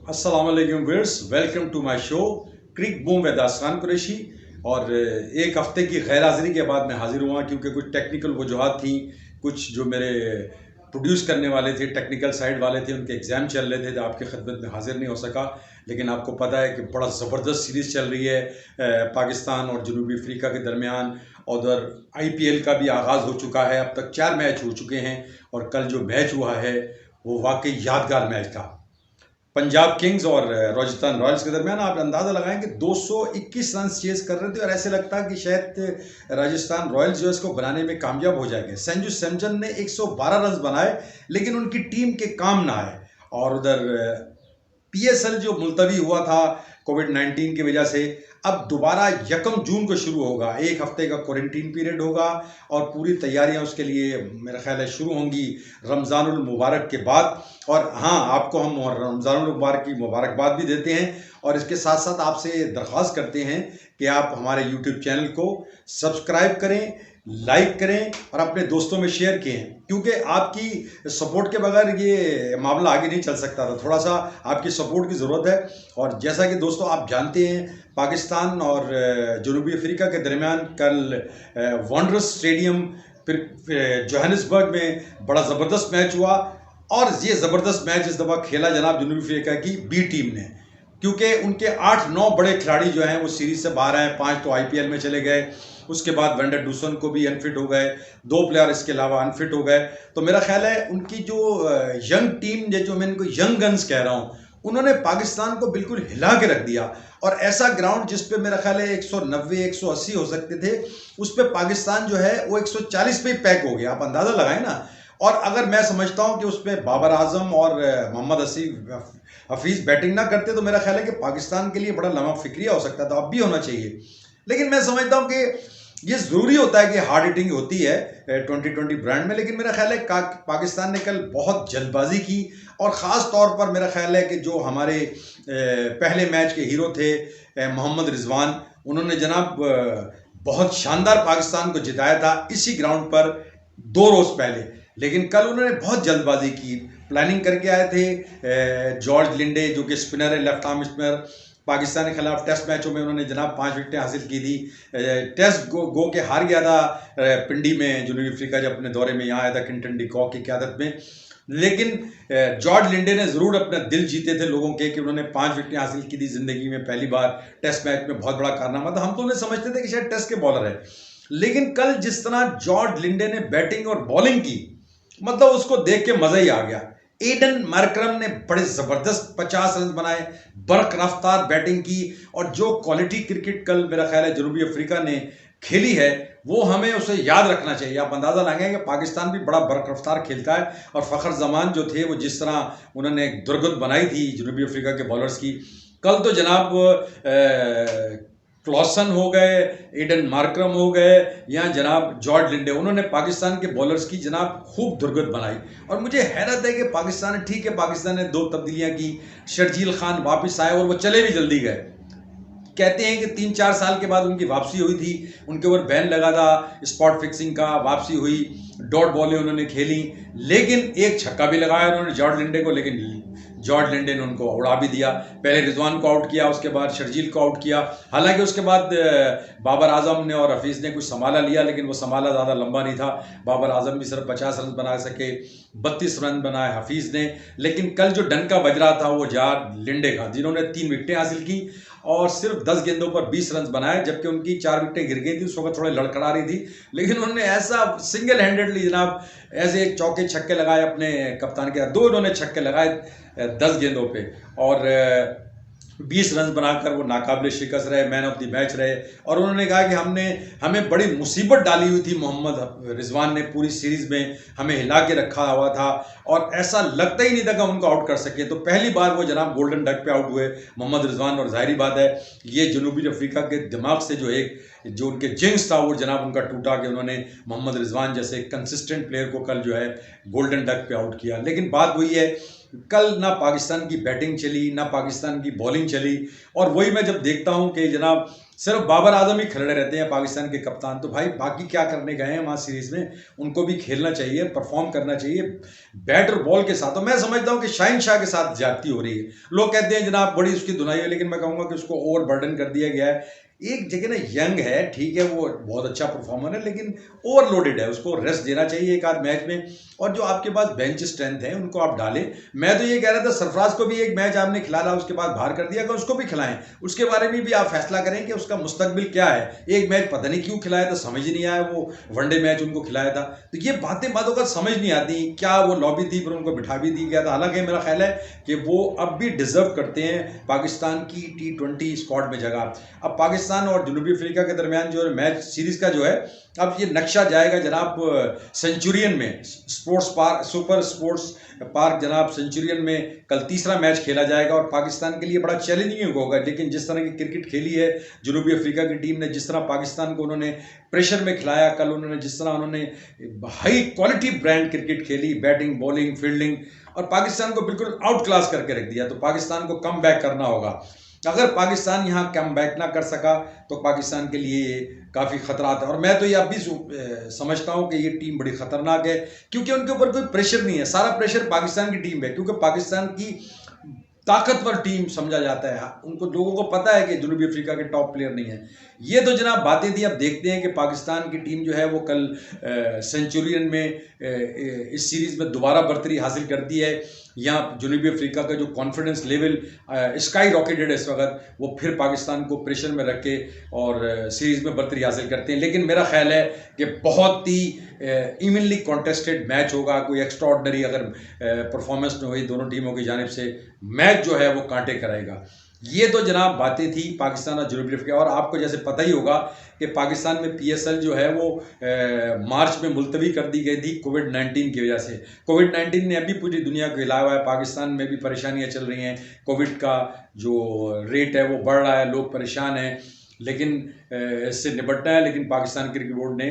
अस्सलाम वालेकुम viewers, welcome to my show cric boom with Asman Qureshi. और एक हफ्ते की गैर हाजिरी के बाद मैं हाजिर हुआ क्योंकि कुछ टेक्निकल वजूहात थी। कुछ जो मेरे प्रोड्यूस करने वाले थे, टेक्निकल साइड वाले थे, उनके एग्ज़ाम चल रहे थे तो आपकी खिदमत में हाजिर नहीं हो सका। लेकिन आपको पता है कि बड़ा ज़बरदस्त सीरीज़ चल रही है पाकिस्तान और जनूबी अफ्रीका के दरमियान। उधर IPL का भी आगाज़ हो चुका है, अब तक 4 मैच हो चुके हैं और कल जो मैच हुआ है वो वाकई यादगार मैच था। पंजाब किंग्स और राजस्थान रॉयल्स के दरमियान। आप अंदाज़ा लगाएं कि 221 रन चेज कर रहे थे और ऐसे लगता है कि शायद राजस्थान रॉयल्स जो है इसको बनाने में कामयाब हो जाएंगे। संजू सैमसन ने 112 रन बनाए लेकिन उनकी टीम के काम ना आए। और उधर PSL जो मुलतवी हुआ था कोविड-19 की वजह से, अब दोबारा 1 जून को शुरू होगा। एक हफ्ते का क्वारंटीन पीरियड होगा और पूरी तैयारियां उसके लिए मेरा ख्याल है शुरू होंगी रमज़ानुल मुबारक के बाद। और हाँ, आपको हम रमज़ानुल मुबारक की मुबारकबाद भी देते हैं और इसके साथ साथ आपसे दरख्वास्त करते हैं कि आप हमारे YouTube चैनल को सब्सक्राइब करें, लाइक करें और अपने दोस्तों में शेयर किए, क्योंकि आपकी सपोर्ट के बगैर ये मामला आगे नहीं चल सकता था। थोड़ा सा आपकी सपोर्ट की ज़रूरत है। और जैसा कि दोस्तों आप जानते हैं, पाकिस्तान और जनूबी अफ्रीका के दरमियान कल वॉन्डरस स्टेडियम फिर जोहानिसबर्ग में बड़ा ज़बरदस्त मैच हुआ। और ये ज़बरदस्त मैच इस दफ़ा खेला जनाब जनूबी अफ्रीका की B टीम ने, क्योंकि उनके 8-9 बड़े खिलाड़ी जो हैं वो सीरीज से बाहर हैं। 5 तो IPL में चले गए, उसके बाद वेंडर डूसन को भी अनफिट हो गए, 2 प्लेयर इसके अलावा अनफिट हो गए। तो मेरा ख्याल है उनकी जो यंग टीम, जो मैं इनको यंग गन्स कह रहा हूँ, उन्होंने पाकिस्तान को बिल्कुल हिला के रख दिया। और ऐसा ग्राउंड जिस पे मेरा ख्याल है 190-180 हो सकते थे, उस पर पाकिस्तान जो है वो 140 पे ही पैक हो गया। आप अंदाज़ा लगाएं ना। और अगर मैं समझता हूं कि उस पर बाबर आजम और मोहम्मद हफीज़ बैटिंग ना करते तो मेरा ख्याल है कि पाकिस्तान के लिए बड़ा लम्हा फिक्रिया हो सकता था, अब भी होना चाहिए। लेकिन मैं समझता हूं कि ये ज़रूरी होता है कि हार्ड हिटिंग होती है 2020 ब्रांड में। लेकिन मेरा ख्याल है पाकिस्तान ने कल बहुत जल्दबाजी की। और ख़ास तौर पर मेरा ख्याल है कि जो हमारे पहले मैच के हीरो थे मोहम्मद रिजवान, उन्होंने जनाब बहुत शानदार पाकिस्तान को जिताया था इसी ग्राउंड पर 2 रोज़ पहले। लेकिन कल उन्होंने बहुत जल्दबाजी की, प्लानिंग करके आए थे। जॉर्ज लिंडे जो कि स्पिनर है, लेफ्ट आर्म स्पिनर, पाकिस्तान के खिलाफ टेस्ट मैचों में उन्होंने जनाब 5 विकेटें हासिल की थी। टेस्ट गो के हार गया था पिंडी में जनूबी अफ्रीका, जब अपने दौरे में यहाँ आया था क्लिंटन डी कॉक की क़यादत में। लेकिन जॉर्ज लिंडे ने ज़रूर अपना दिल जीते थे लोगों के कि उन्होंने 5 विकेटें हासिल की थी ज़िंदगी में पहली बार टेस्ट मैच में। बहुत बड़ा कारनामा था। हम तो उन्हें समझते थे कि शायद टेस्ट के बॉलर है। लेकिन कल जिस तरह जॉर्ज लिंडे ने बैटिंग और बॉलिंग की, मतलब उसको देख के मजा ही आ गया। एडन मार्करम ने बड़े जबरदस्त 50 रन बनाए, बरक रफ्तार बैटिंग की। और जो क्वालिटी क्रिकेट कल मेरा ख्याल है जनूबी अफ्रीका ने खेली है वो हमें उसे याद रखना चाहिए। आप अंदाजा लगाएंगे कि पाकिस्तान भी बड़ा बरक रफ्तार खेलता है। और फ़खर जमान जो थे वो जिस तरह उन्होंने एक दुर्गत बनाई थी जनूबी अफ्रीका के बॉलर्स की, कल तो जनाब क्लॉसन हो गए, एडन मार्करम हो गए, या जनाब जॉर्ज लिंडे, उन्होंने पाकिस्तान के बॉलर्स की जनाब खूब दुर्गत बनाई। और मुझे हैरत है कि पाकिस्तान, ठीक है पाकिस्तान ने 2 तब्दीलियां की, शर्जील खान वापस आए और वो चले भी जल्दी गए। कहते हैं कि 3-4 साल के बाद उनकी वापसी हुई थी, उनके ऊपर बैन लगा था स्पॉट फिक्सिंग का, वापसी हुई, डॉट बॉलें उन्होंने खेली, लेकिन एक छक्का भी लगाया उन्होंने जॉर्ज लिंडे को, लेकिन जॉर्ज लिंडे ने उनको उड़ा भी दिया। पहले रिजवान को आउट किया, उसके बाद शर्जील को आउट किया। हालांकि उसके बाद बाबर आजम ने और हफीज़ ने कुछ संभाला लिया, लेकिन वो संभाला ज़्यादा लंबा नहीं था। बाबर आजम भी सिर्फ 50 रन बना सके, 32 रन बनाए हफीज़ ने। लेकिन कल जो डंका बज रहा था वो जॉर्ज लिंडे का, जिन्होंने 3 विकेटें हासिल की और सिर्फ 10 गेंदों पर 20 रन बनाए, जबकि उनकी 4 विकेटें गिर गई थी। उस वक्त थोड़े लड़खड़ा रही थी, लेकिन उन्होंने ऐसा सिंगल हैंडेडली जनाब ऐसे चौके छक्के लगाए अपने कप्तान के साथ। 2 इन्होंने छक्के लगाए 10 गेंदों पे और 20 रन बनाकर वो नाकाबिले शिकस्त रहे, मैन ऑफ द मैच रहे। और उन्होंने कहा कि हमें बड़ी मुसीबत डाली हुई थी, मोहम्मद रिजवान ने पूरी सीरीज़ में हमें हिला के रखा हुआ था और ऐसा लगता ही नहीं था कि उनको आउट कर सके। तो पहली बार वो जनाब गोल्डन डक पे आउट हुए मोहम्मद रिजवान। और जाहिर बात है ये जनूबी अफ्रीका के दिमाग से जो उनके जिंक्स था वो जनाब उनका टूटा कि उन्होंने मोहम्मद रिजवान जैसे कंसिस्टेंट प्लेयर को कल जो है गोल्डन डक पे आउट किया। लेकिन बात वही है, कल ना पाकिस्तान की बैटिंग चली, ना पाकिस्तान की बॉलिंग चली। और वही मैं जब देखता हूं कि जनाब सिर्फ बाबर आजम ही खड़े रहते हैं पाकिस्तान के कप्तान, तो भाई बाकी क्या करने गए हैं वहाँ सीरीज में? उनको भी खेलना चाहिए, परफॉर्म करना चाहिए बैट और बॉल के साथ। तो मैं समझता हूँ कि शाहिन शाह के साथ ज्यादती हो रही है। लोग कहते हैं जनाब बड़ी उसकी धुनाई है, लेकिन मैं कहूँगा कि उसको ओवर बर्डन कर दिया गया है। एक जगह ना यंग है, ठीक है, वो बहुत अच्छा परफॉर्मर है, लेकिन ओवरलोडेड है, उसको रेस्ट देना चाहिए एक आध मैच में। और जो आपके पास बेंच स्ट्रेंथ है उनको आप डालें। मैं तो ये कह रहा था सरफराज को भी एक मैच आपने खिलाया, उसके बाद बाहर कर दिया, उसको भी खिलाएं, उसके बारे में भी आप फैसला करें कि उसका मुस्तकबिल क्या है। एक मैच पता नहीं क्यों खिलाया था, समझ ही नहीं आया, वो वनडे मैच उनको खिलाया था। तो ये बातें बातों का समझ नहीं आती, क्या वो लॉबी थी फिर उनको बिठा भी दी गया था। हालांकि मेरा ख्याल है कि वो अब भी डिजर्व करते हैं पाकिस्तान की T20 स्क्वाड में जगह। अब पाकिस्तान और जनूबी अफ्रीका के दरमियान जो मैच सीरीज का जो है, अब ये नक्शा जाएगा जनाब सेंचुरियन में, sports park, super sports park जनाब सेंचुरियन में कल तीसरा मैच खेला जाएगा। और पाकिस्तान के लिए बड़ा चैलेंजिंग होगा, लेकिन जिस तरह की क्रिकेट खेली है जनूबी अफ्रीका की टीम ने, जिस तरह पाकिस्तान को उन्होंने प्रेशर में खिलाया कल, उन्होंने जिस तरह उन्होंने हाई क्वालिटी ब्रांड क्रिकेट खेली, बैटिंग बॉलिंग फील्डिंग, और पाकिस्तान को बिल्कुल आउट क्लास करके रख दिया। तो पाकिस्तान को कम बैक करना होगा। अगर पाकिस्तान यहाँ कम बैक ना कर सका तो पाकिस्तान के लिए काफ़ी खतरात है। और मैं तो ये अब भी समझता हूँ कि ये टीम बड़ी खतरनाक है, क्योंकि उनके ऊपर कोई प्रेशर नहीं है, सारा प्रेशर पाकिस्तान की टीम है, क्योंकि पाकिस्तान की ताकतवर टीम समझा जाता है। उनको लोगों को पता है कि जनूबी अफ्रीका के टॉप प्लेयर नहीं है। ये तो जनाब बातें थी। अब देखते हैं कि पाकिस्तान की टीम जो है वो कल सेंचुरियन में इस सीरीज में दोबारा बर्तरी हासिल करती है, या जनूबी अफ्रीका का जो कॉन्फिडेंस लेवल स्काई रॉकेटेड है इस वक्त, वो फिर पाकिस्तान को प्रेशर में रख के और सीरीज में बर्तरी हासिल करते हैं। लेकिन मेरा ख्याल है कि बहुत ही इवनली कॉन्टेस्टेड मैच होगा। कोई एक्स्ट्रा ऑर्डनरी अगर परफॉर्मेंस न हुई दोनों टीमों की जानिब से, मैच जो है वो कांटे कराएगा। ये तो जनाब बातें थी पाकिस्तान और जनूबी अफ्रीका। और आपको जैसे पता ही होगा कि पाकिस्तान में PSL जो है वो मार्च में मुलतवी कर दी गई थी कोविड-19 की वजह से। कोविड-19 ने अभी पूरी दुनिया को हिलाया हुआ है, पाकिस्तान में भी परेशानियां चल रही हैं, कोविड का जो रेट है वो बढ़ रहा है, लोग परेशान हैं, लेकिन इससे निपटना है। लेकिन पाकिस्तान क्रिकेट बोर्ड ने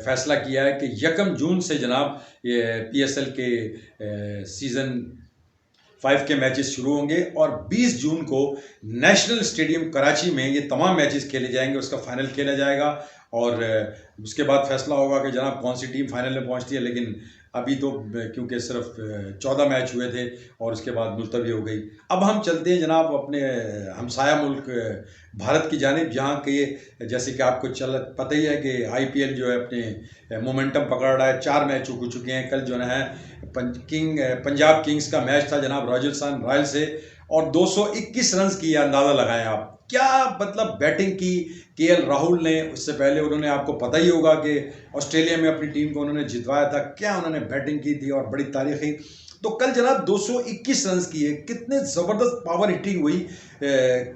फैसला किया है कि 1 जून से जनाब ये PSL के सीज़न 5 के मैचेस शुरू होंगे, और 20 जून को नेशनल स्टेडियम कराची में ये तमाम मैचेस खेले जाएंगे, उसका फाइनल खेला जाएगा। और उसके बाद फैसला होगा कि जनाब कौन सी टीम फाइनल में पहुंचती है। लेकिन अभी तो क्योंकि सिर्फ 14 मैच हुए थे और उसके बाद मुलतवी हो गई। अब हम चलते हैं जनाब अपने हमसाया मुल्क भारत की जानिब, जहाँ के जैसे कि आपको पता ही है कि IPL जो है अपने मोमेंटम पकड़ रहा है। 4 मैच हो चुके हैं। कल जो है पंजाब किंग्स का मैच था जनाब राजस्थान रॉयल्स से, और 221 रन की अंदाज़ा लगाएं आप, क्या मतलब बैटिंग की KL राहुल ने। उससे पहले उन्होंने, आपको पता ही होगा कि ऑस्ट्रेलिया में अपनी टीम को उन्होंने जितवाया था, क्या उन्होंने बैटिंग की थी और बड़ी तारीखी। तो कल जनाब 221 रन किए, कितने ज़बरदस्त पावर हिटिंग हुई।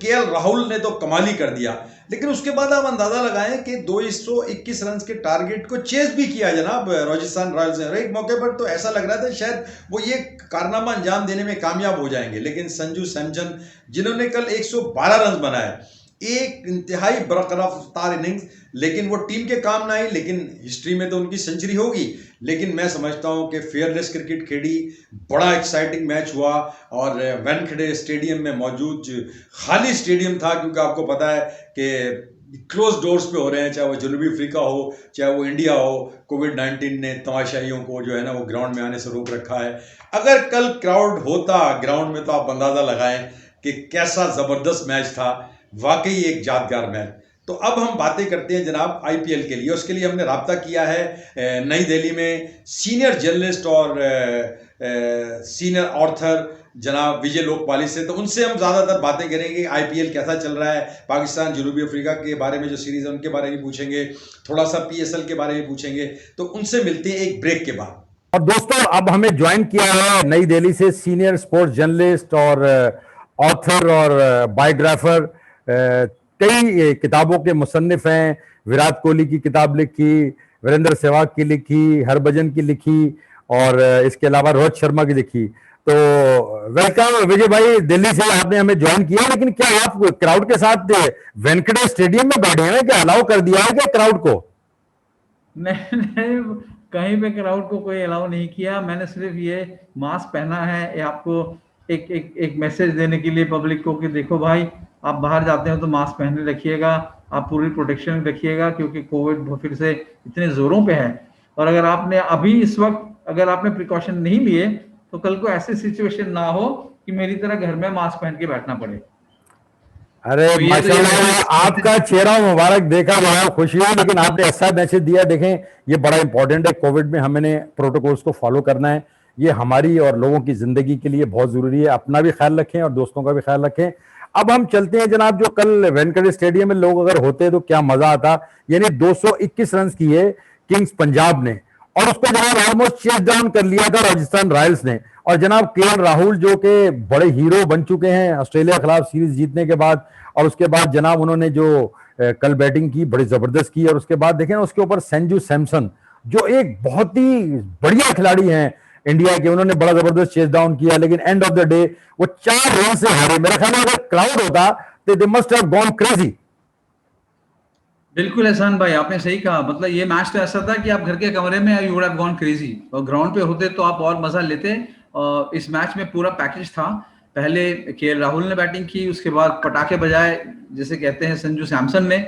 KL राहुल ने तो कमाल ही कर दिया। लेकिन उसके बाद आप अंदाज़ा लगाएं कि 221 रन के टारगेट को चेस भी किया जनाब राजस्थान रॉयल्स ने। एक मौके पर तो ऐसा लग रहा था शायद वो ये कारनामा अंजाम देने में कामयाब हो जाएंगे, लेकिन संजू सैमसन जिन्होंने कल 112 रन बनाए, एक इंतहाई बरकरार इनिंग्स, लेकिन वो टीम के काम ना आई। लेकिन हिस्ट्री में तो उनकी सेंचुरी होगी। लेकिन मैं समझता हूं कि फेयरलेस क्रिकेट खेली, बड़ा एक्साइटिंग मैच हुआ। और वानखेड़े स्टेडियम में मौजूद, खाली स्टेडियम था, क्योंकि आपको पता है कि क्लोज डोर्स पे हो रहे हैं, चाहे वो जनूबी अफ्रीका हो चाहे वो इंडिया हो। कोविड-19 ने तमाशाइयों को जो है ना वो ग्राउंड में आने से रोक रखा है। अगर कल क्राउड होता ग्राउंड में तो आप अंदाज़ा लगाएं कि कैसा ज़बरदस्त मैच था, वाकई एक यादगार मैच। तो अब हम बातें करते हैं जनाब IPL के लिए। उसके लिए हमने राब्ता किया है नई दिल्ली में सीनियर जर्नलिस्ट और सीनियर ऑथर जनाब विजय लोकपाली से। तो उनसे हम ज़्यादातर बातें करेंगे, IPL कैसा चल रहा है, पाकिस्तान जनूबी अफ्रीका के बारे में जो सीरीज़ है उनके बारे में पूछेंगे, थोड़ा सा PSL के बारे में पूछेंगे। तो उनसे मिलते हैं एक ब्रेक के बाद। और दोस्तों, अब हमें ज्वाइन किया है नई दिल्ली से सीनियर स्पोर्ट्स जर्नलिस्ट और ऑथर और बायोग्राफर, कई किताबों के मुसन्निफ हैं। विराट कोहली की किताब लिखी, वीरेंद्र सहवाग की लिखी, हरभजन की लिखी, और इसके अलावा रोहित शर्मा की लिखी। तो वेलकम विजय भाई, दिल्ली से आपने हमें ज्वाइन किया। लेकिन क्या आप क्राउड के साथ वानखेड़े स्टेडियम में बैठे हैं, क्या अलाउ कर दिया है क्या क्राउड को? नहीं नहीं, कहीं पे क्राउड को कोई अलाउ नहीं किया। मैंने सिर्फ ये मास्क पहना है, ये आपको एक एक एक मैसेज देने के लिए पब्लिक को कि देखो भाई, आप बाहर जाते हो तो मास्क पहने रखिएगा, आप पूरी प्रोटेक्शन रखिएगा, क्योंकि कोविड फिर से इतने जोरों पे है। और अगर आपने अभी इस वक्त अगर आपने प्रिकॉशन नहीं लिए तो कल को ऐसी सिचुएशन ना हो कि मेरी तरह घर में मास्क पहन के बैठना पड़े। अरे तो ये माशाल्लाह, आपका चेहरा मुबारक, देखा बड़ा खुशी हुई। लेकिन आपने ऐसा मैसेज दिया, देखें ये बड़ा इंपॉर्टेंट है। कोविड में हमें प्रोटोकॉल्स को फॉलो करना है, ये हमारी और लोगों की जिंदगी के लिए बहुत जरूरी है। अपना भी ख्याल रखें और दोस्तों का भी ख्याल रखें। अब हम चलते हैं जनाब, जो कल वेंकटेश स्टेडियम में लोग अगर होते तो क्या मजा आता। यानी 221 रन किए किंग्स पंजाब ने, और उसको जनाब ऑलमोस्ट चेस डाउन कर लिया था राजस्थान रॉयल्स ने। और जनाब केएल राहुल जो कि बड़े हीरो बन चुके हैं ऑस्ट्रेलिया के खिलाफ सीरीज जीतने के बाद, और उसके बाद जनाब उन्होंने जो कल बैटिंग की बड़ी जबरदस्त की। और उसके बाद देखें ना, उसके ऊपर संजू सैमसन जो एक बहुत ही बढ़िया खिलाड़ी हैं इंडिया के, उन्होंने बड़ा जबरदस्त चेस डाउन किया। लेकिन एंड ऑफ द डे वो 4 रन से हारे। मेरा ख्याल है अगर क्राउड होता तो they must have gone crazy. बिल्कुल एहसान भाई, आपने सही कहा। मतलब ये मैच तो ऐसा था कि आप घर के कमरे में you would have gone crazy, और ग्राउंड पे होते तो आप और मजा लेते। और इस मैच में पूरा पैकेज था। पहले केएल राहुल ने बैटिंग की, उसके बाद पटाखे बजाए जैसे कहते हैं संजू सैमसन ने,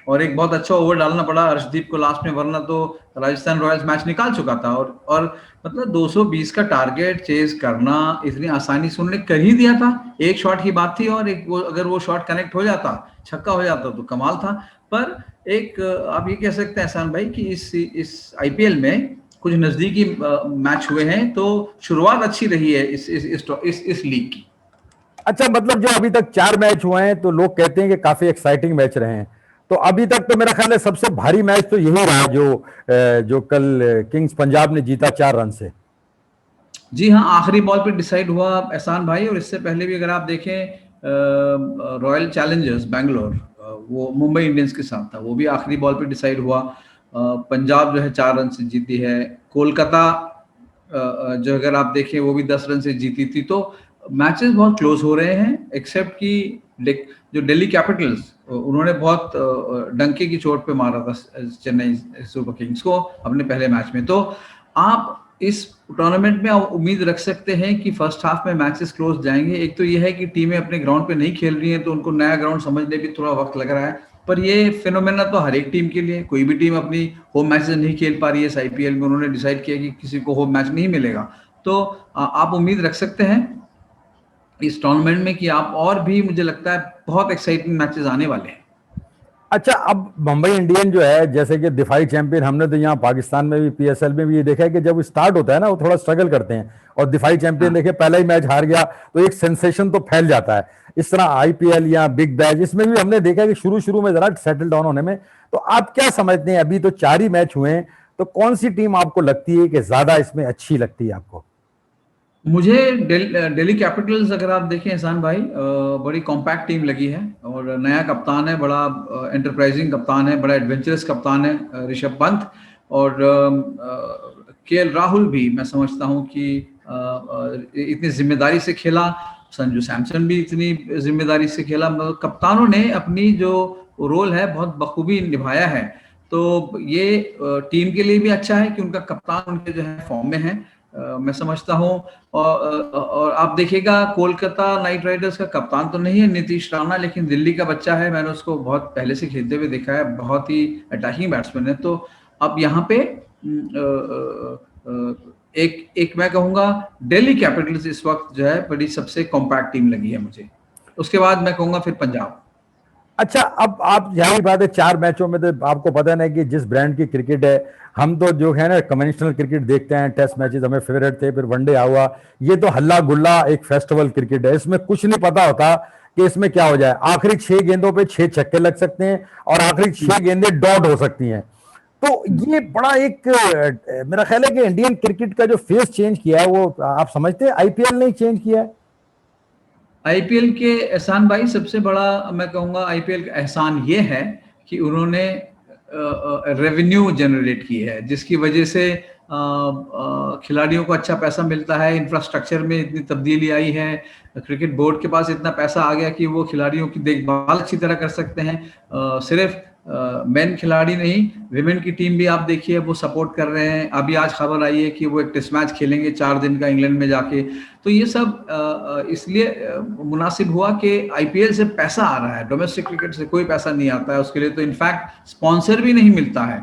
और एक बहुत अच्छा ओवर डालना पड़ा अर्शदीप को लास्ट में, वरना तो राजस्थान रॉयल्स मैच निकाल चुका था। और मतलब 220 का टारगेट चेज करना इतनी आसानी से उन्होंने कर ही दिया था। एक शॉट की बात थी, और एक वो अगर वो शॉट कनेक्ट हो जाता, छक्का हो जाता तो कमाल था। पर एक आप ये कह सकते हैं एहसान भाई कि इस आईपीएल में कुछ नजदीकी मैच हुए हैं, तो शुरुआत अच्छी रही है इस लीग की। अच्छा, मतलब जो अभी तक 4 मैच हुए हैं तो लोग कहते हैं कि काफी एक्साइटिंग मैच रहे हैं। तो अभी तक तो मेरा ख्याल है सबसे भारी मैच तो यही रहा जो कल किंग्स पंजाब ने जीता 4 रन से। जी हाँ, आखिरी बॉल पे डिसाइड हुआ एहसान भाई। और इससे पहले भी अगर आप देखें, रॉयल चैलेंजर्स बैंगलोर वो मुंबई इंडियंस के साथ था, वो भी आखिरी बॉल पे डिसाइड हुआ। पंजाब जो है 4 रन से जीती है। कोलकाता जो अगर आप देखें वो भी 10 रन से जीती थी। तो मैचेस बहुत क्लोज हो रहे हैं, एक्सेप्ट कि जो दिल्ली कैपिटल्स उन्होंने बहुत डंके की चोट पे मारा था चेन्नई सुपर किंग्स को अपने पहले मैच में। तो आप इस टूर्नामेंट में आप उम्मीद रख सकते हैं कि फर्स्ट हाफ में मैचेस क्लोज जाएंगे। एक तो यह है कि टीमें अपने ग्राउंड पे नहीं खेल रही हैं, तो उनको नया ग्राउंड समझने भी थोड़ा वक्त लग रहा है। पर ये फिनोमेना तो हर एक टीम के लिए, कोई भी टीम अपनी होम मैचेस नहीं खेल पा रही है। इस आईपीएल में उन्होंने डिसाइड किया कि किसी को होम मैच नहीं मिलेगा। तो आप उम्मीद रख सकते हैं इस टूर्नामेंट में कि आप और भी, मुझे लगता है बहुत एक्साइटिंग मैचेस आने वाले हैं। अच्छा, अब मुंबई इंडियन जो है जैसे कि दिफाई चैंपियन, हमने तो यहाँ पाकिस्तान में भी पीएसएल में भी ये देखा है कि जब स्टार्ट होता है ना वो थोड़ा स्ट्रगल करते हैं, और दिफाई चैंपियन देखे पहला ही मैच हार गया तो एक सेंसेशन तो फैल जाता है। इस तरह आईपीएल या बिग बैश इसमें भी हमने देखा कि शुरू शुरू में जरा सेटल डाउन होने में। तो आप क्या समझते हैं, अभी तो 4 ही मैच हुए हैं, तो कौन सी टीम आपको लगती है कि ज्यादा इसमें अच्छी लगती है आपको? मुझे दिल्ली कैपिटल्स अगर आप देखें एहसान भाई, बड़ी कॉम्पैक्ट टीम लगी है, और नया कप्तान है, बड़ा एंटरप्राइजिंग कप्तान है, बड़ा एडवेंचरस कप्तान है ऋषभ पंत। और केएल राहुल भी मैं समझता हूं कि इतनी जिम्मेदारी से खेला। संजू सैमसन भी इतनी जिम्मेदारी से खेला। मतलब कप्तानों ने अपनी जो रोल है बहुत बखूबी निभाया है। तो ये टीम के लिए भी अच्छा है कि उनका कप्तान उनके जो है फॉर्म में है। मैं समझता हूँ। और आप देखिएगा, कोलकाता नाइट राइडर्स का कप्तान तो नहीं है नीतीश राणा, लेकिन दिल्ली का बच्चा है। मैंने उसको बहुत पहले से खेलते हुए देखा है, बहुत ही अटैकिंग बैट्समैन है। तो अब यहाँ पे एक मैं कहूंगा दिल्ली कैपिटल्स इस वक्त जो है बड़ी सबसे कॉम्पैक्ट टीम लगी है मुझे। उसके बाद मैं कहूंगा फिर पंजाब। अच्छा, अब आप यही बात है 4 मैचों में, तो आपको पता नहीं कि जिस ब्रांड की क्रिकेट है, हम तो जो है ना कन्वेंशनल क्रिकेट देखते हैं, टेस्ट मैचेस हमें फेवरेट थे, फिर वनडे हुआ, ये तो हल्ला गुल्ला एक फेस्टिवल क्रिकेट है। इसमें कुछ नहीं पता होता कि इसमें क्या हो जाए। आखिरी 6 गेंदों पे 6 छक्के लग सकते हैं, और आखिरी 6 गेंदें डॉट हो सकती हैं। तो ये बड़ा एक मेरा ख्याल है कि इंडियन क्रिकेट का जो फेस चेंज किया है वो आप समझते हैं आईपीएल ने चेंज किया है। आईपीएल के एहसान भाई, सबसे बड़ा मैं कहूंगा आईपीएल का एहसान ये है कि उन्होंने रेवेन्यू जनरेट की है, जिसकी वजह से खिलाड़ियों को अच्छा पैसा मिलता है। इंफ्रास्ट्रक्चर में इतनी तब्दीली आई है, क्रिकेट बोर्ड के पास इतना पैसा आ गया कि वो खिलाड़ियों की देखभाल अच्छी तरह कर सकते हैं। सिर्फ मेन खिलाड़ी नहीं, विमेन की टीम भी आप देखिए वो सपोर्ट कर रहे हैं। अभी आज खबर आई है कि वो एक टेस्ट मैच खेलेंगे 4 दिन का इंग्लैंड में जाके। तो ये सब इसलिए मुनासिब हुआ कि आईपीएल से पैसा आ रहा है, डोमेस्टिक क्रिकेट से कोई पैसा नहीं आता है उसके लिए। तो इनफैक्ट स्पॉन्सर भी नहीं मिलता है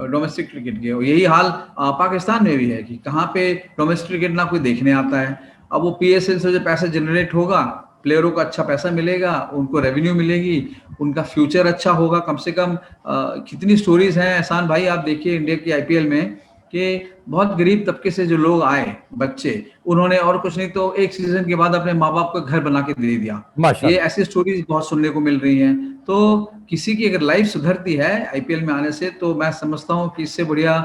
डोमेस्टिक क्रिकेट के। और यही हाल पाकिस्तान में भी है कि कहाँ पे डोमेस्टिक क्रिकेट ना कोई देखने आता है। अब वो पीएसएल से जो पैसा जनरेट होगा, प्लेयरों को अच्छा पैसा मिलेगा, उनको रेवेन्यू मिलेगी, उनका फ्यूचर अच्छा होगा। कम से कम कितनी स्टोरीज हैं एहसान भाई, आप देखिए इंडिया की आईपीएल में कि बहुत गरीब तबके से जो लोग आए बच्चे, उन्होंने और कुछ नहीं तो एक सीजन के बाद अपने माँ बाप को घर बना के दे दिया। ये ऐसी स्टोरीज बहुत सुनने को मिल रही हैं। तो किसी की अगर लाइफ सुधरती है आईपीएल में आने से, तो मैं समझता हूँ कि इससे बढ़िया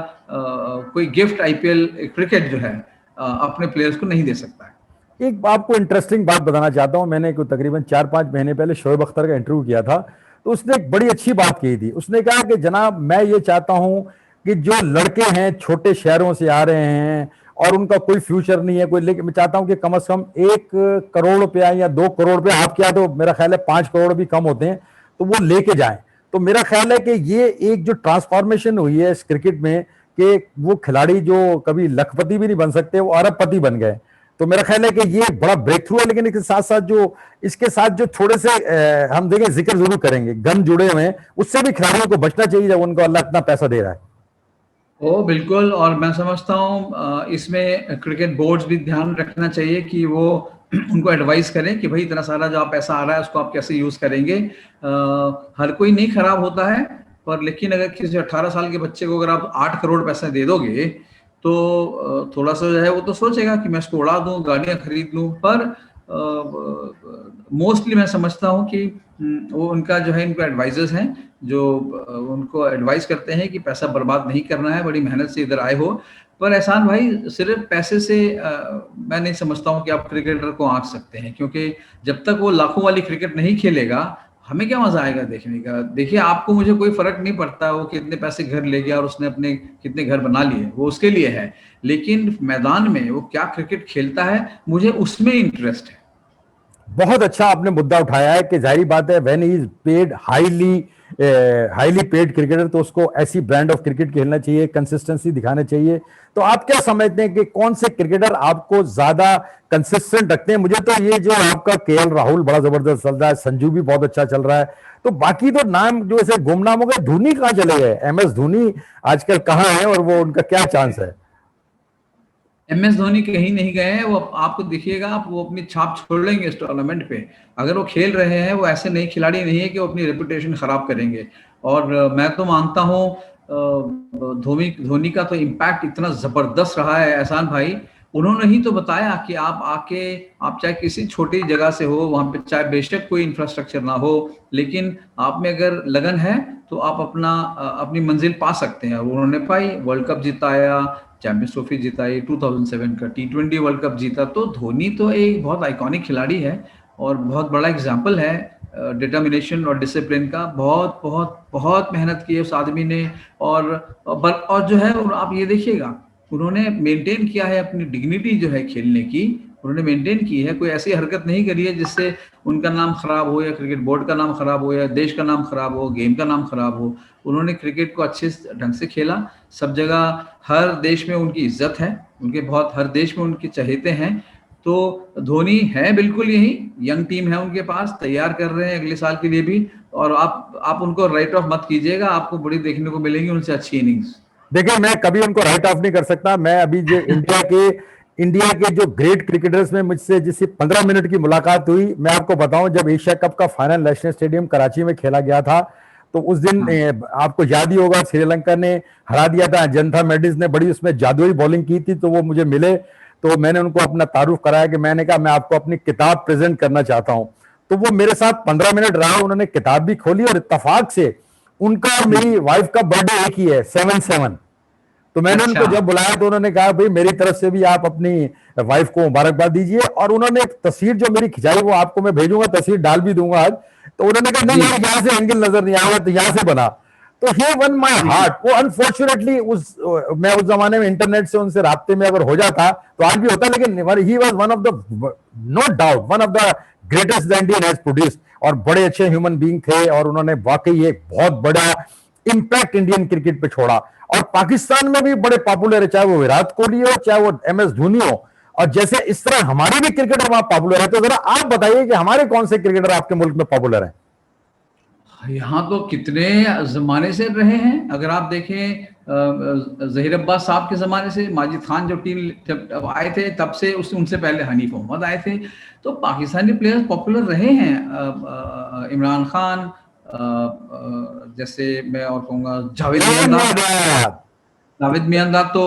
कोई गिफ्ट आईपीएल क्रिकेट जो है अपने प्लेयर्स को नहीं दे सकता है। एक आपको इंटरेस्टिंग बात बताना चाहता हूं। मैंने तकरीबन 4-5 महीने पहले शोएब अख्तर का इंटरव्यू किया था, तो उसने एक बड़ी अच्छी बात कही थी। उसने कहा कि जनाब, मैं ये चाहता हूं कि जो लड़के हैं छोटे शहरों से आ रहे हैं और उनका कोई फ्यूचर नहीं है कोई, लेकिन मैं चाहता हूं कि कम से कम 1 करोड़ रुपया या 2 करोड़ रुपया, आपके यहाँ तो मेरा ख्याल है 5 करोड़ भी कम होते हैं, तो वो लेके जाएं। तो मेरा ख्याल है कि ये एक जो ट्रांसफॉर्मेशन हुई है इस क्रिकेट में, कि वो खिलाड़ी जो कभी लखपति भी नहीं बन सकते वो अरबपति बन गए। तो मेरा ख्याल है कि ये बड़ा ब्रेक थ्रू है। लेकिन इसके साथ साथ जो थोड़े से हम देखें, जिक्र जरूर करेंगे, गन जुड़े हुए हैं, उससे भी खिलाड़ियों को बचना चाहिए जब उनको अल्लाह इतना पैसा दे रहा है। ओ बिल्कुल। और मैं समझता हूँ इसमें क्रिकेट बोर्ड्स भी ध्यान रखना चाहिए कि वो उनको एडवाइस करें कि भाई इतना सारा जो आप पैसा आ रहा है उसको आप कैसे यूज करेंगे। हर कोई नहीं खराब होता है, पर लेकिन अगर किसी 18 साल के बच्चे को अगर आप 8 करोड़ पैसे दे दोगे तो थोड़ा सा जो है वो तो सोचेगा कि मैं इसको उड़ा दूं, गाड़ियां खरीद लूं। पर मोस्टली मैं समझता हूं कि वो उनका जो है, इनको एडवाइजर्स हैं जो उनको एडवाइस करते हैं कि पैसा बर्बाद नहीं करना है, बड़ी मेहनत से इधर आए हो। पर एहसान भाई, सिर्फ पैसे से मैं नहीं समझता हूं कि आप क्रिकेटर को आंक सकते हैं, क्योंकि जब तक वो लाखों वाली क्रिकेट नहीं खेलेगा हमें क्या मजा आएगा देखने का। देखिए, आपको मुझे कोई फर्क नहीं पड़ता वो कितने पैसे घर ले गया और उसने अपने कितने घर बना लिए, वो उसके लिए है। लेकिन मैदान में वो क्या क्रिकेट खेलता है, मुझे उसमें इंटरेस्ट है। बहुत अच्छा आपने मुद्दा उठाया है कि जाहिर बात है, when he is paid highly paid cricketer, तो उसको ऐसी ब्रांड ऑफ क्रिकेट खेलना चाहिए, कंसिस्टेंसी दिखाना चाहिए। तो आप क्या समझते हैं कि कौन से क्रिकेटर आपको ज्यादा कंसिस्टेंट रखते हैं? मुझे तो ये जो आपका केएल राहुल बड़ा जबरदस्त चल रहा है, संजू भी बहुत अच्छा चल रहा है, तो बाकी तो नाम जो ऐसे गुमनाम हो गए। धोनी कहाँ चले गए? एमएस धोनी आजकल कहाँ है और वो उनका क्या चांस है? एमएस धोनी कहीं नहीं गए हैं। वो आपको दिखिएगा, आप वो अपनी छाप छोड़ेंगे इस टूर्नामेंट पे। अगर वो खेल रहे हैं, वो ऐसे नए खिलाड़ी नहीं है कि वो अपनी रेपुटेशन खराब करेंगे। और मैं तो मानता हूँ धोनी का तो इम्पैक्ट इतना जबरदस्त रहा है एहसान भाई। उन्होंने ही तो बताया कि आप आके, आप चाहे किसी छोटी जगह से हो, वहां पे चाहे बेशक कोई इंफ्रास्ट्रक्चर ना हो, लेकिन आप में अगर लगन है तो आप अपनी मंजिल पा सकते हैं। और उन्होंने पाई, वर्ल्ड कप जिताया, चैंपियंस ट्रॉफी जिताई, 2007 का T20 वर्ल्ड कप जीता। तो धोनी तो एक बहुत आइकॉनिक खिलाड़ी है और बहुत बड़ा एग्जाम्पल है डिटर्मिनेशन और डिसिप्लिन का। बहुत बहुत बहुत मेहनत की है उस आदमी ने। और जो है, आप ये देखिएगा, उन्होंने मेंटेन किया है अपनी डिग्निटी जो है खेलने की, उन्होंने मेंटेन की है। कोई ऐसी हरकत नहीं करी है जिससे उनका नाम खराब हो, या क्रिकेट बोर्ड का नाम खराब हो, या देश का नाम खराब हो, गेम का नाम खराब हो। उन्होंने क्रिकेट को अच्छे ढंग से खेला। सब जगह, हर देश में उनकी इज्जत है, हर देश में उनके चहेते हैं। तो धोनी है बिल्कुल यही, यंग टीम है उनके पास, तैयार कर रहे हैं अगले साल के लिए भी। और आप उनको राइट ऑफ मत कीजिएगा, आपको बड़ी देखने को मिलेंगी उनसे अच्छी इनिंग्स। देखिए, मैं कभी उनको राइट ऑफ नहीं कर सकता। मैं अभी जो इंडिया के जो ग्रेट क्रिकेटर्स में मुझसे जिससे 15 मिनट की मुलाकात हुई, मैं आपको बताऊं, जब एशिया कप का फाइनल नेशनल स्टेडियम कराची में खेला गया था, तो उस दिन आपको याद ही होगा, श्रीलंका ने हरा दिया था। जनता मेंडिस ने बड़ी उसमें जादुई बॉलिंग की थी, तो वो मुझे मिले, तो मैंने उनको अपना तारुफ कराया कि मैंने कहा मैं आपको अपनी किताब प्रेजेंट करना चाहता हूं। तो वो मेरे साथ 15 मिनट रहा, उन्होंने किताब भी खोली, और इत्तेफाक से उनका और मेरी वाइफ का बर्थडे एक ही है, 7/7। तो मैंने उनको जब बुलाया तो उन्होंने कहा भाई मेरी तरफ से भी आप अपनी वाइफ को मुबारकबाद दीजिए। और उन्होंने एक तस्वीर जो मेरी खिंचाई, वो आपको मैं भेजूंगा, तस्वीर डाल भी दूंगा आज। तो उन्होंने कहा नहीं यार, यहाँ से एंगल नजर नहीं आया, तो यहाँ से बना। तो ही वन माई हार्ट। वो अनफॉर्चुनेटली मैं उस जमाने में इंटरनेट से उनसे राब्ते में अगर हो जाता तो आज भी होता, लेकिन he was one of the, no doubt, one of the greatest the Indian has produced, और बड़े अच्छे ह्यूमन बीइंग थे, और उन्होंने वाकई एक बहुत बड़ा इंपैक्ट इंडियन क्रिकेट पे छोड़ा। और पाकिस्तान में भी बड़े पॉपुलर है, चाहे वो विराट कोहली हो, चाहे वो MS धोनी हो, और जैसे इस तरह हमारे भी क्रिकेटर वहां पॉपुलर है। तो जरा आप बताइए कि हमारे कौन से क्रिकेटर आपके मुल्क में पॉपुलर हैं? यहाँ तो कितने जमाने से रहे हैं। अगर आप देखें जहीर अब्बास साहब के ज़माने से, माजिद खान जो टीम जब आए थे तब से, उनसे पहले हनीफ मोहम्मद आए थे, तो पाकिस्तानी प्लेयर्स पॉपुलर रहे हैं। इमरान खान, जैसे मैं और कहूँगा जावेद मियांदाद तो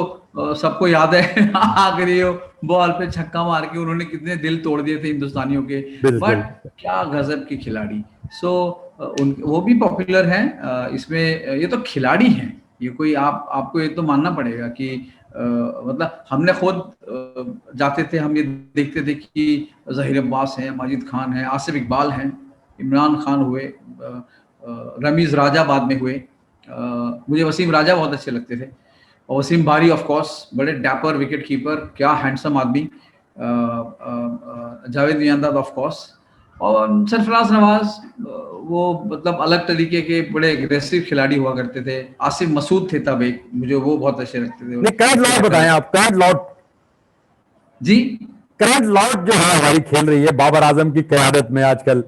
सबको याद है आखिरी बॉल पे छक्का मार के उन्होंने कितने दिल तोड़ दिए थे हिंदुस्तानियों के। बट क्या गजब के खिलाड़ी। सो वो भी पॉपुलर हैं। इसमें ये तो खिलाड़ी हैं, ये कोई आपको ये तो मानना पड़ेगा कि मतलब हमने खुद जाते थे, हम ये देखते थे कि जहीर अब्बास हैं, माजिद खान हैं, आसिफ इकबाल हैं, इमरान खान हुए, रमीज राजा बाद में हुए। मुझे वसीम राजा बहुत अच्छे लगते थे, और वसीम बारी ऑफ कोर्स, बड़े डैपर विकेट कीपर, क्या हैंडसम आदमी। जावेद मियांदाद ऑफ कोर्स, और सरफराज नवाज, वो मतलब अलग तरीके के बड़े एग्रेसिव खिलाड़ी हुआ करते थे। आसिफ मसूद थे तब एक, मुझे वो बहुत अच्छे लगते थे। करंट लॉर्ड बताएं आप, करंट लॉर्ड जी। करंट लॉर्ड जो है हमारी खेल रही है बाबर आजम की क़यादत में आजकल,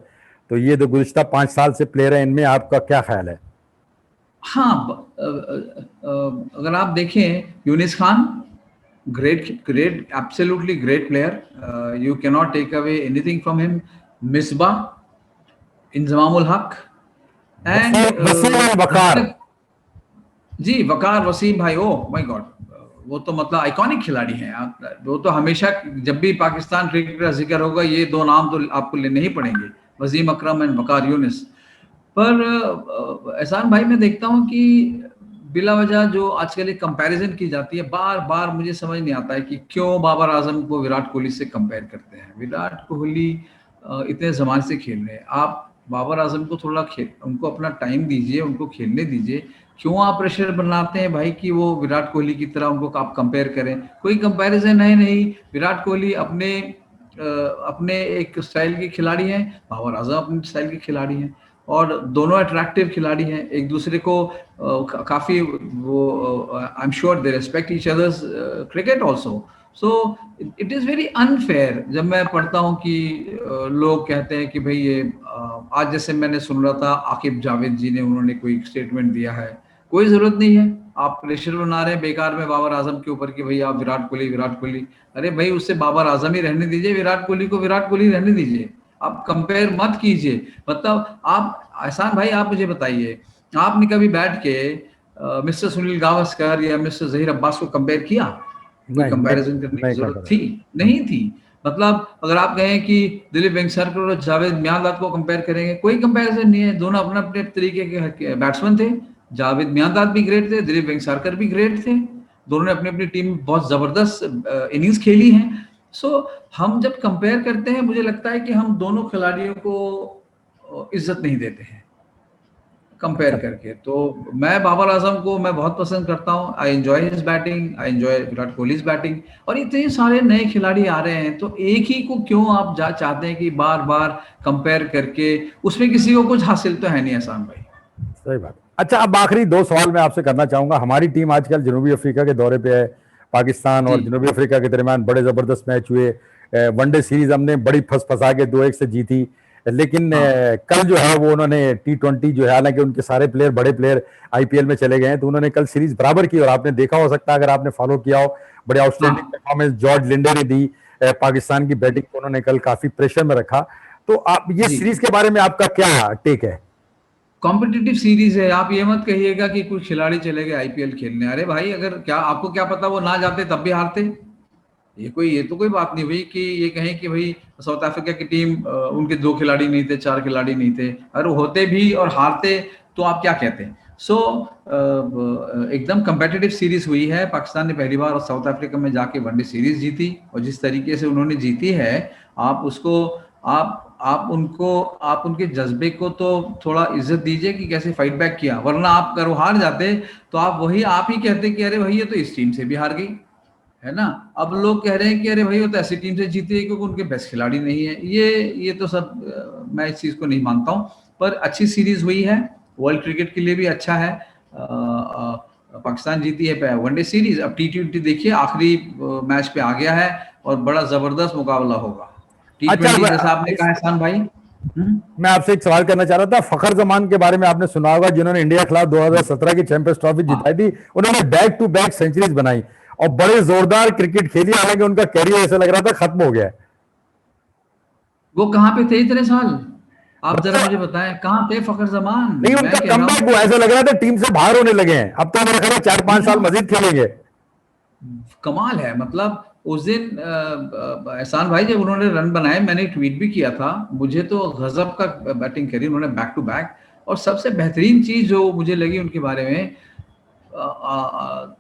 तो ये जो गुज़िश्ता 5 साल से प्लेयर है, इनमें आपका क्या ख्याल है? हाँ, अगर आप देखें, Younis Khan great, absolutely great player, you can not take away anything from him. Misbah, Inzamamul Haq, and वकार। जी, वकार वसीम भाई, ओ माय गॉड, वो तो मतलब आइकॉनिक खिलाड़ी हैं। वो तो हमेशा, जब भी पाकिस्तान क्रिकेट का जिक्र होगा, ये दो नाम तो आपको लेने ही पड़ेंगे, वसीम अकरम एंड वकार यूनिस। पर एहसान भाई, मैं देखता हूँ कि बिला वजह जो आजकल एक कंपैरिजन की जाती है, बार बार मुझे समझ नहीं आता है कि क्यों बाबर आजम को विराट कोहली से कंपेयर करते हैं। विराट कोहली इतने ज़माने से खेल रहे हैं, आप बाबर आजम को थोड़ा उनको अपना टाइम दीजिए, उनको खेलने दीजिए। क्यों आप प्रेशर बनाते हैं भाई कि वो विराट कोहली की तरह उनको आप कंपेयर करें? कोई कंपैरिजन है नहीं। विराट कोहली अपने एक स्टाइल के खिलाड़ी हैं, बाबर आजम अपने स्टाइल के खिलाड़ी हैं, और दोनों अट्रैक्टिव खिलाड़ी हैं, एक दूसरे को काफ़ी वो, I am sure they respect each others cricket also. So it is very unfair जब मैं पढ़ता हूँ कि लोग कहते हैं कि भाई ये आज जैसे मैंने सुन रहा था आकिब जावेद जी ने, उन्होंने कोई स्टेटमेंट दिया है। कोई ज़रूरत नहीं है, आप प्रेशर बना रहे हैं बेकार में बाबर आजम के ऊपर कि भाई आप विराट कोहली। अरे भाई, उससे बाबर आजम ही रहने दीजिए, विराट कोहली को विराट कोहली रहने दीजिए, आप कंपेयर मत कीजिए। मतलब आप, एहसान भाई, आप मुझे बताइए, आपने कभी बैठ के मिस्टर सुनील गावस्कर या मिस्टर जहीर अब्बास को कंपेयर किया? कोई कंपैरिजन करने की जरूरत थी? नहीं थी। मतलब अगर आप कहें कि दिलीप वेंगसरकर और जावेद मियांदाद को कंपेयर करेंगे, कोई कंपैरिजन नहीं है। दोनों अपने अपने तरीके के बैट्समैन थे। जावेद मियांदाद भी ग्रेट थे, दिलीप वेंगसरकर भी ग्रेट थे। दोनों ने अपनी अपनी टीम में बहुत जबरदस्त इनिंग्स खेली हैं। सो हम जब कंपेयर करते हैं, मुझे लगता है कि हम दोनों खिलाड़ियों को इज्जत नहीं देते हैं कंपेयर करके। तो मैं बाबर आजम को मैं बहुत पसंद करता हूँ। I enjoy his batting, I enjoy Virat Kohli's batting. और इतने सारे नए खिलाड़ी आ रहे हैं, तो एक ही को क्यों आप चाहते हैं कि बार बार कंपेयर करके? उसमें किसी को कुछ हासिल तो है नहीं, एहसान भाई। सही बात। अच्छा, अब आखिरी 2 सवाल मैं आपसे करना चाहूंगा। हमारी टीम आजकल जनूबी अफ्रीका के दौरे पे है। पाकिस्तान और जनूबी अफ्रीका के दरमियान बड़े जबरदस्त मैच हुए। वनडे सीरीज हमने बड़ी फंसा के 2-1 से जीती, लेकिन कल जो है वो उन्होंने T20 जो है, हालांकि उनके सारे प्लेयर बड़े प्लेयर IPL में चले गए हैं, तो उन्होंने कल सीरीज बराबर की। और आपने देखा हो सकता है, अगर आपने फॉलो किया हो, बड़े आउटस्टैंडिंग परफॉर्मेंस जॉर्ज लिंडे ने दी। पाकिस्तान की बैटिंग को उन्होंने कल काफी प्रेशर में रखा। तो आप ये सीरीज के बारे में आपका क्या टेक है? कॉम्पिटिटिव सीरीज है, आप ये मत कहिएगा कि कुछ खिलाड़ी चले गए IPL खेलने। अरे भाई, अगर क्या आपको क्या पता वो ना जाते तब भी हारते? ये तो कोई बात नहीं हुई कि ये कहें कि भाई साउथ अफ्रीका की टीम उनके 2 खिलाड़ी नहीं थे, 4 खिलाड़ी नहीं थे। अगर होते भी और हारते तो आप क्या कहते हैं? सो एकदम कंपेटिटिव सीरीज हुई है। पाकिस्तान ने पहली बार और साउथ अफ्रीका में जाके वनडे सीरीज जीती, और जिस तरीके से उन्होंने जीती है, आप उसको आप उनके जज्बे को तो थोड़ा इज्जत दीजिए कि कैसे फाइट बैक किया। वरना आप अगर हार जाते तो आप ही कहते कि अरे भाई, ये तो इस टीम से भी हार गई। है ना। अब लोग कह रहे हैं कि अरे भाई वो तो ऐसी टीम से जीते हैं क्योंकि उनके बेस्ट खिलाड़ी नहीं है। ये तो सब मैं इस चीज को नहीं मानता हूँ। पर अच्छी सीरीज हुई है, वर्ल्ड क्रिकेट के लिए भी अच्छा है। पाकिस्तान जीती है वनडे सीरीज, अब T20 देखिए आखिरी मैच पे आ गया है और बड़ा जबरदस्त मुकाबला होगा। अच्छा, T20 जैसा आपने कहा एहसान भाई। मैं आपसे एक सवाल करना चाह रहा था। फखर जमान के बारे में आपने सुना होगा, जिन्होंने इंडिया के खिलाफ 2017 की चैंपियंस ट्रॉफी जिताई हाँ, थी। उन्होंने बैक टू बैक सेंचुरीज बनाई और बड़े जोरदार क्रिकेट खेली, हालांकि उनका कैरियर ऐसा लग रहा था खत्म हो गया है। वो कहाँ पे थे इतने साल? आप जरा मुझे मतलब बताएं कहाँ थे फखर जमान। नहीं, उनका मैं कह रहा कमबैक हूँ हुआ, ऐसा लग रहा था टीम से बाहर होने लगे हैं। अब तो मेरा ख्याल है 4-5 साल मजीद खेलेंगे। कमाल है। मतलब उस दिन एहसान भाई जब उन्होंने रन बनाए, मैंने ट्वीट भी किया था, मुझे तो गजब का बैटिंग करी उन्होंने बैक टू बैक। और सबसे बेहतरीन चीज जो मुझे लगी उनके बारे में,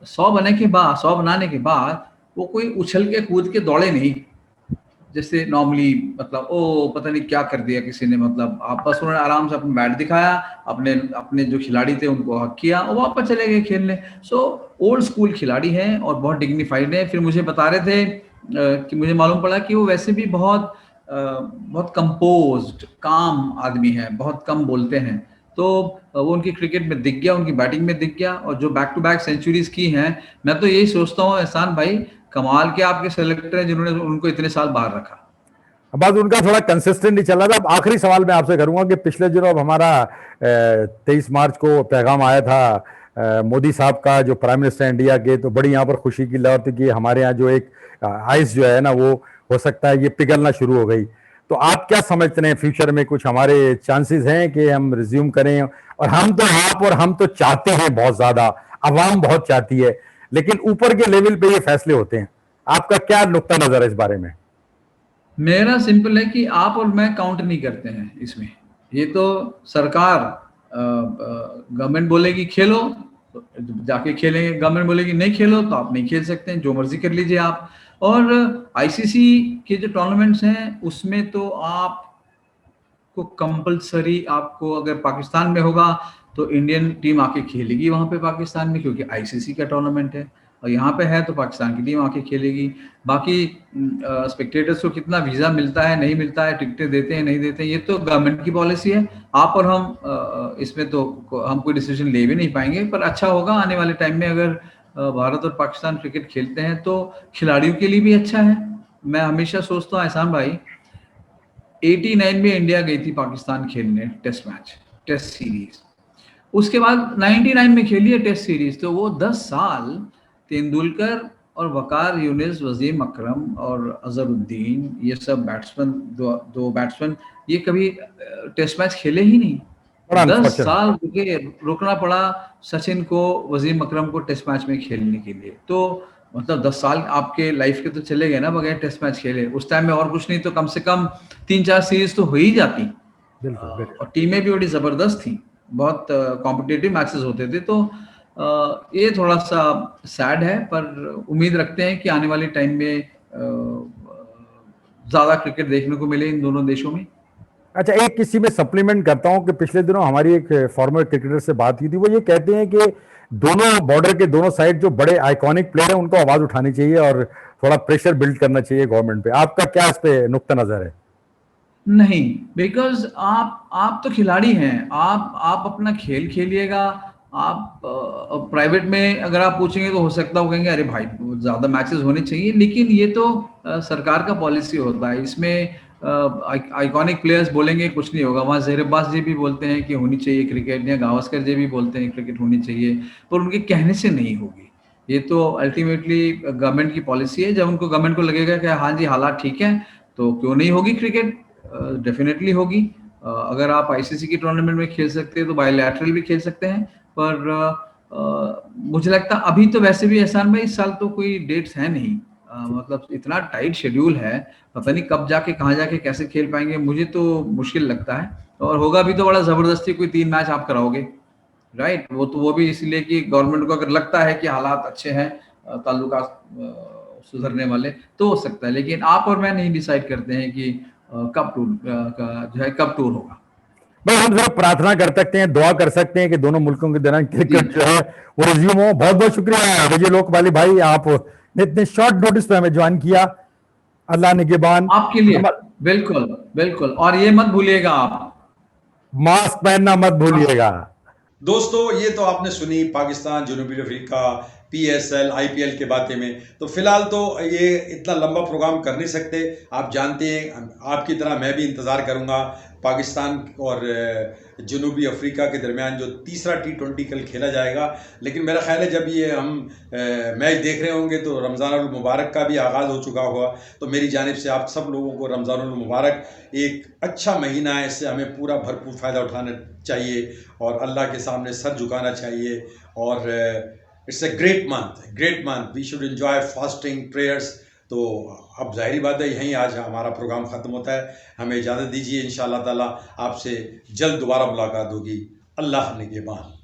100 बनाने के बाद वो कोई उछल के कूद के दौड़े नहीं जैसे नॉर्मली। मतलब ओ पता नहीं क्या कर दिया किसी ने, मतलब आप बस उन्होंने आराम से अपना बैट दिखाया, अपने अपने जो खिलाड़ी थे उनको हक किया और वापस चले गए खेलने। सो ओल्ड स्कूल खिलाड़ी हैं और बहुत डिग्निफाइड हैं। फिर मुझे बता रहे थे कि मुझे मालूम पड़ा कि वो वैसे भी बहुत कंपोज्ड काम आदमी है, बहुत कम बोलते हैं। तो वो उनकी क्रिकेट में दिख गया, उनकी बैटिंग में दिख गया। और जो बैक टू बैक सेंचुरीज की हैं, मैं तो यही सोचता हूँ एहसान भाई, कमाल के आपके सेलेक्टर हैं जिन्होंने उनको इतने साल बाहर रखा। बस उनका थोड़ा कंसिस्टेंट नहीं चल रहा था। अब आखिरी सवाल मैं आपसे करूंगा कि पिछले दिनों अब हमारा 23 मार्च को पैगाम आया था मोदी साहब का, जो प्राइम मिनिस्टर इंडिया के, तो बड़ी यहाँ पर खुशी की लहर थी कि हमारे यहाँ जो एक आइस जो है ना, वो हो सकता है ये पिघलना शुरू हो गई। तो आप क्या समझते हैं, फ्यूचर में कुछ हमारे चांसेस हैं कि हम रिज्यूम करें? और हम तो, आप और हम तो चाहते हैं बहुत ज्यादा, अवाम बहुत चाहती है, लेकिन ऊपर के लेवल पे ये फैसले होते हैं। आपका क्या नुक्ता नजर है इस बारे में? मेरा सिंपल है कि आप और मैं काउंट नहीं करते हैं इसमें। ये तो सरकार, गवर्नमेंट बोलेगी खेलो तो जाके खेलेंगे, गवर्नमेंट बोलेगी नहीं खेलो तो आप नहीं खेल सकते हैं, जो मर्जी कर लीजिए आप। और आईसीसी के जो टूर्नामेंट्स हैं उसमें तो आप को कंपलसरी, आपको अगर पाकिस्तान में होगा तो इंडियन टीम आके खेलेगी वहां पे पाकिस्तान में, क्योंकि आईसीसी का टूर्नामेंट है। और यहाँ पे है तो पाकिस्तान की टीम आके खेलेगी। बाकी स्पेक्टेटर्स को कितना वीजा मिलता है नहीं मिलता है, टिकटें देते हैं नहीं देते हैं, ये तो गवर्नमेंट की पॉलिसी है। आप और हम इसमें तो हम कोई डिसीजन ले भी नहीं पाएंगे। पर अच्छा होगा आने वाले टाइम में अगर भारत और पाकिस्तान क्रिकेट खेलते हैं तो खिलाड़ियों के लिए भी अच्छा है। मैं हमेशा सोचता हूँ एहसान भाई, 89 में इंडिया गई थी पाकिस्तान खेलने टेस्ट मैच, टेस्ट सीरीज। उसके बाद 99 में खेली है टेस्ट सीरीज। तो वो 10 साल तेंदुलकर और वकार यूनिस, वसीम अकरम और अजहरुद्दीन, ये सब बैट्समैन, दो बैट्समैन, ये कभी टेस्ट मैच खेले ही नहीं। बड़ा 10 अनफॉर्चुनेट। साल रुकना पड़ा सचिन को, वसीम अकरम को टेस्ट मैच में खेलने के लिए। तो मतलब 10 साल आपके लाइफ के तो चले गए ना बगैर टेस्ट मैच खेले। उस टाइम में और कुछ नहीं तो कम से कम 3-4 सीरीज तो हो ही जाती। बिल्कुल बिल्कुल। और टीमें भी बड़ी जबरदस्त थी, बहुत कॉम्पिटिटिव मैचेस होते थे। तो ये थोड़ा सा सैड है, पर उम्मीद रखते हैं कि आने वाले टाइम में ज्यादा क्रिकेट देखने को मिले इन दोनों देशों में। अच्छा, एक किसी में सप्लीमेंट करता हूं कि पिछले दिनों हमारी एक फॉर्मर क्रिकेटर से बात की थी। वो ये कहते हैं कि दोनों बॉर्डर के दोनों साइड जो बड़े आइकॉनिक प्लेयर हैं उनको आवाज उठानी चाहिए और थोड़ा प्रेशर बिल्ड करना चाहिए गवर्नमेंट पे। आपका क्या इस पे नुक्ता नजर है? नहीं, बिकॉज आप तो खिलाड़ी हैं, आप अपना खेल खेलिएगा। आप प्राइवेट में अगर आप पूछेंगे तो हो सकता है कहेंगे अरे भाई ज्यादा मैचेस होने चाहिए, लेकिन ये तो सरकार का पॉलिसी होता है। इसमें आइकॉनिक प्लेयर्स बोलेंगे कुछ नहीं होगा। वहाँ जहीर अब्बास जी भी बोलते हैं कि होनी चाहिए क्रिकेट, या गावस्कर जी भी बोलते हैं क्रिकेट होनी चाहिए, पर उनके कहने से नहीं होगी। ये तो अल्टीमेटली गवर्नमेंट की पॉलिसी है। जब उनको गवर्नमेंट को लगेगा कि हाँ जी हालात ठीक है तो क्यों नहीं होगी क्रिकेट, डेफिनेटली होगी। अगर आप आईसीसी की टूर्नामेंट में खेल सकते हैं तो बायलैटरल भी खेल सकते हैं। पर मुझे लगता अभी तो वैसे भी एहसान भाई इस साल तो कोई डेट्स है नहीं। मतलब इतना टाइट शेड्यूल है, पता नहीं कब जाके कहाँ जाके कैसे खेल पाएंगे, मुझे तो मुश्किल लगता है। और होगा भी तो बड़ा जबरदस्ती कोई 3 मैच आप कराओगे, राइट। वो तो वो भी इसलिए कि गवर्नमेंट को अगर लगता है कि हालात अच्छे हैं, ताल्लुकात सुधरने वाले, तो हो सकता है। लेकिन आप और मैं नहीं डिसाइड करते हैं कि कब टूर का जो है कब टूर होगा। भाई हम सब प्रार्थना कर सकते हैं, दुआ कर सकते हैं कि दोनों मुल्कों के दौरान जी क्रिकेट जो है वो रिज्यूम हो। बहुत बहुत शुक्रिया विजय लोकपाली भाई, आप ने इतने शॉर्ट नोटिस पे हमें ज्वाइन किया, अल्लाह निगहबान। आपके लिए बिल्कुल बिल्कुल, और ये मत भूलिएगा आप, मास्क पहनना मत भूलिएगा। दोस्तों ये तो आपने सुनी पाकिस्तान जनूबी अफ्रीका PSL IPL के बातें में। तो फिलहाल तो ये इतना लंबा प्रोग्राम कर नहीं सकते, आप जानते हैं आपकी तरह मैं भी इंतज़ार करूंगा पाकिस्तान और जनूबी अफ्रीका के दरमियान जो तीसरा T20 कल खेला जाएगा। लेकिन मेरा ख्याल है जब ये हम मैच देख रहे होंगे तो रमज़ानुल मुबारक का भी आगाज़ हो चुका होगा। तो मेरी जानिब से आप सब लोगों को रमज़ानुल मुबारक। एक अच्छा महीना है, इससे हमें पूरा भरपूर फ़ायदा उठाना चाहिए और अल्लाह के सामने सर झुकाना चाहिए। और it's a great month, we should enjoy fasting prayers. तो अब जाहिर बात है यहीं आज हमारा प्रोग्राम ख़त्म होता है, हमें इजाज़त दीजिए। इंशाअल्लाह ताला आपसे जल्द दोबारा मुलाकात होगी। अल्लाह निगहबान।